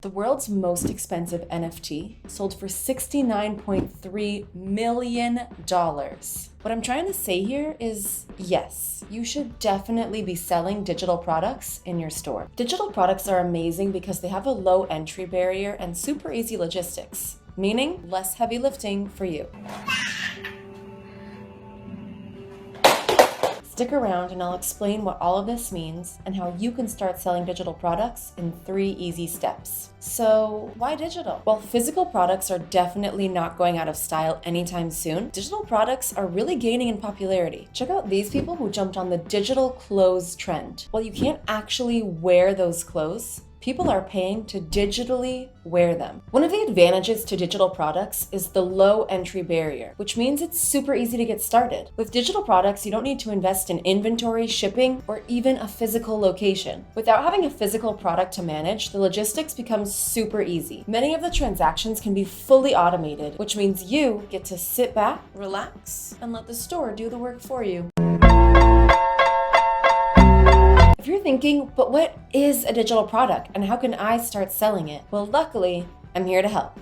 The world's most expensive NFT sold for $69.3 million. What I'm trying to say here is, yes, you should definitely be selling digital products in your store. Digital products are amazing because they have a low entry barrier and super easy logistics, meaning less heavy lifting for you. Stick around and I'll explain what all of this means and how you can start selling digital products in 3 easy steps. So why digital? While physical products are definitely not going out of style anytime soon, digital products are really gaining in popularity. Check out these people who jumped on the digital clothes trend. While you can't actually wear those clothes, people are paying to digitally wear them. One of the advantages to digital products is the low entry barrier, which means it's super easy to get started. With digital products, you don't need to invest in inventory, shipping, or even a physical location. Without having a physical product to manage, the logistics becomes super easy. Many of the transactions can be fully automated, which means you get to sit back, relax, and let the store do the work for you. If you're thinking, but what is a digital product and how can I start selling it? Well, luckily, I'm here to help.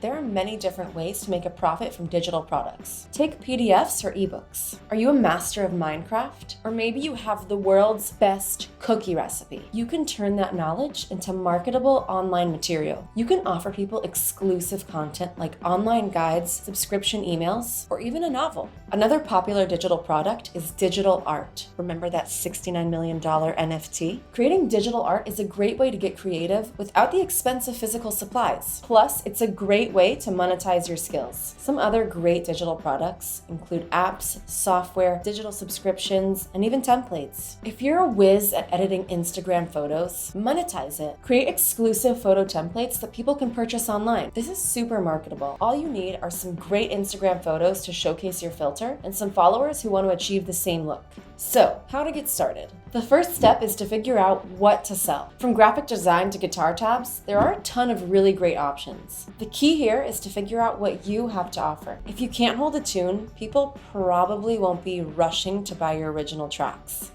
There are many different ways to make a profit from digital products. Take PDFs or ebooks. Are you a master of Minecraft? Or maybe you have the world's best cookie recipe. You can turn that knowledge into marketable online material. You can offer people exclusive content like online guides, subscription emails, or even a novel. Another popular digital product is digital art. Remember that $69 million NFT? Creating digital art is a great way to get creative without the expense of physical supplies. Plus, it's a great way to monetize your skills. Some other great digital products include apps, software, digital subscriptions, and even templates. If you're a whiz at editing Instagram photos, monetize it. Create exclusive photo templates that people can purchase online. This is super marketable. All you need are some great Instagram photos to showcase your filter and some followers who want to achieve the same look. So, how to get started? The first step is to figure out what to sell. From graphic design to guitar tabs, there are a ton of really great options. The key here is to figure out what you have to offer. If you can't hold a tune, people probably won't be rushing to buy your original tracks.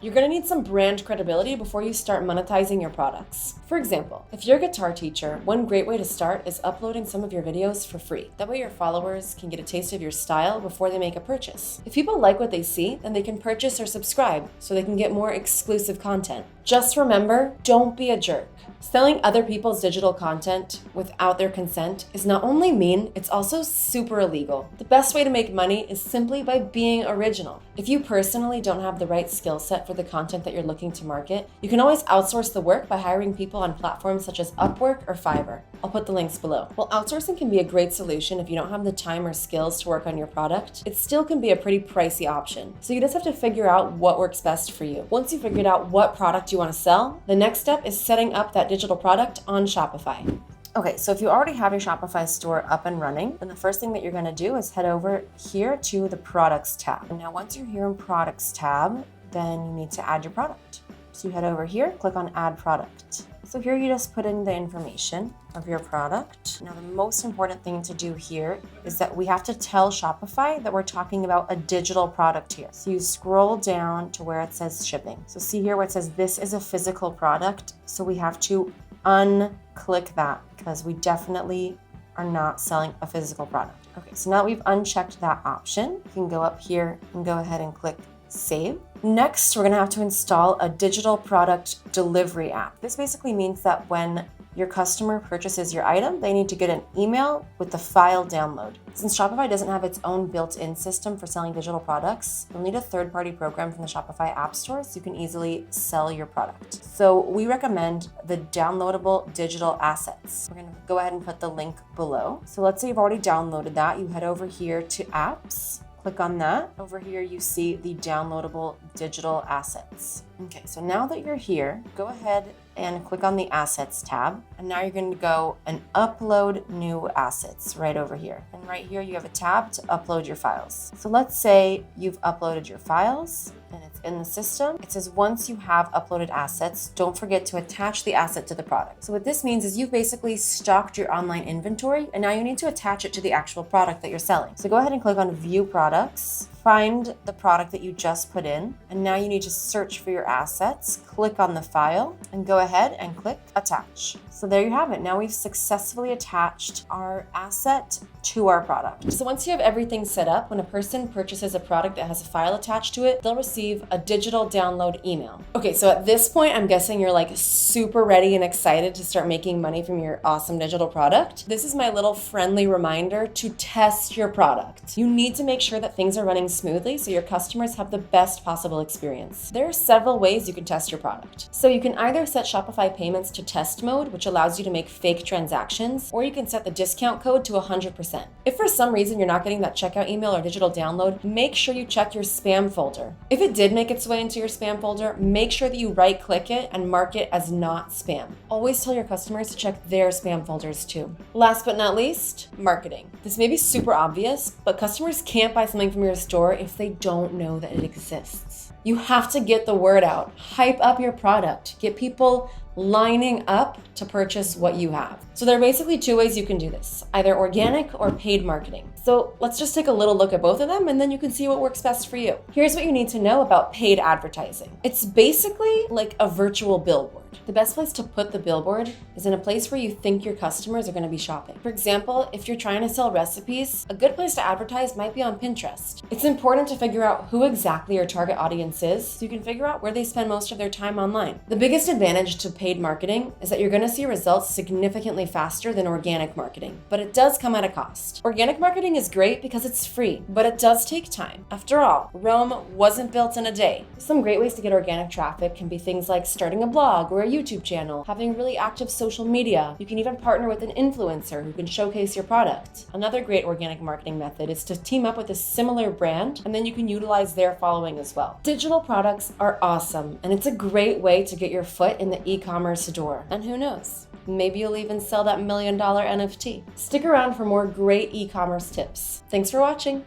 You're going to need some brand credibility before you start monetizing your products. For example, if you're a guitar teacher, one great way to start is uploading some of your videos for free. That way your followers can get a taste of your style before they make a purchase. If people like what they see, then they can purchase or subscribe so they can get more exclusive content. Just remember, don't be a jerk. Selling other people's digital content without their consent is not only mean, it's also super illegal. The best way to make money is simply by being original. If you personally don't have the right skill set for the content that you're looking to market, you can always outsource the work by hiring people on platforms such as UpWork or Fiverr. I'll put the links below. While outsourcing can be a great solution if you don't have the time or skills to work on your product, it still can be a pretty pricey option. So you just have to figure out what works best for you. Once you've figured out what product you want to sell, the next step is setting up that digital product on Shopify. Okay, so if you already have your Shopify store up and running, then the first thing that you're going to do is head over here to the Products tab. And now once you're here in Products tab, then you need to add your product. So you head over here, click on Add Product. So here you just put in the information of your product. Now the most important thing to do here is that we have to tell Shopify that we're talking about a digital product here. So you scroll down to where it says shipping. So see here where it says this is a physical product. So we have to unclick that because we definitely are not selling a physical product. Okay, so now that we've unchecked that option, you can go up here and go ahead and click Save. Next, we're going to have to install a digital product delivery app. This basically means that when your customer purchases your item, they need to get an email with the file download. Since Shopify doesn't have its own built-in system for selling digital products, you'll need a third-party program from the Shopify App Store so you can easily sell your product. So we recommend the downloadable digital assets. We're going to go ahead and put the link below. So let's say you've already downloaded that. You head over here to Apps. Click on that. Over here, you see the downloadable digital assets. Okay, so now that you're here, go ahead and click on the Assets tab. And now you're going to go and upload new assets right over here. And right here, you have a tab to upload your files. So let's say you've uploaded your files and it's in the system. It says once you have uploaded assets, don't forget to attach the asset to the product. So what this means is you've basically stocked your online inventory and now you need to attach it to the actual product that you're selling. So go ahead and click on View Products. find the product that you just put in, and now you need to search for your assets, click on the file, and go ahead and click attach. So there you have it. Now we've successfully attached our asset to our product. So once you have everything set up, when a person purchases a product that has a file attached to it, they'll receive a digital download email. Okay, so at this point, I'm guessing you're like super ready and excited to start making money from your awesome digital product. This is my little friendly reminder to test your product. You need to make sure that things are running smoothly so your customers have the best possible experience. There are several ways you can test your product. So you can either set Shopify payments to test mode, which allows you to make fake transactions, or you can set the discount code to 100%. If for some reason you're not getting that checkout email or digital download, make sure you check your spam folder. If it did make its way into your spam folder, make sure that you right-click it and mark it as not spam. Always tell your customers to check their spam folders too. Last but not least, marketing. This may be super obvious, but customers can't buy something from your store if they don't know that it exists. You have to get the word out. Hype up your product. Get people lining up to purchase what you have. So there are basically two ways you can do this, either organic or paid marketing. So let's just take a little look at both of them and then you can see what works best for you. Here's what you need to know about paid advertising. It's basically like a virtual billboard. The best place to put the billboard is in a place where you think your customers are going to be shopping. For example, if you're trying to sell recipes, a good place to advertise might be on Pinterest. It's important to figure out who exactly your target audience is so you can figure out where they spend most of their time online. The biggest advantage to paid marketing is that you're going to see results significantly faster than organic marketing, but it does come at a cost. Organic marketing is great because it's free, but it does take time. After all, Rome wasn't built in a day. Some great ways to get organic traffic can be things like starting a blog or a YouTube channel, having really active social media. You can even partner with an influencer who can showcase your product. Another great organic marketing method is to team up with a similar brand, and then you can utilize their following as well. Digital products are awesome, and it's a great way to get your foot in the e-commerce door. And who knows? Maybe you'll even sell that $1 million NFT. Stick around for more great e-commerce tips. Thanks for watching.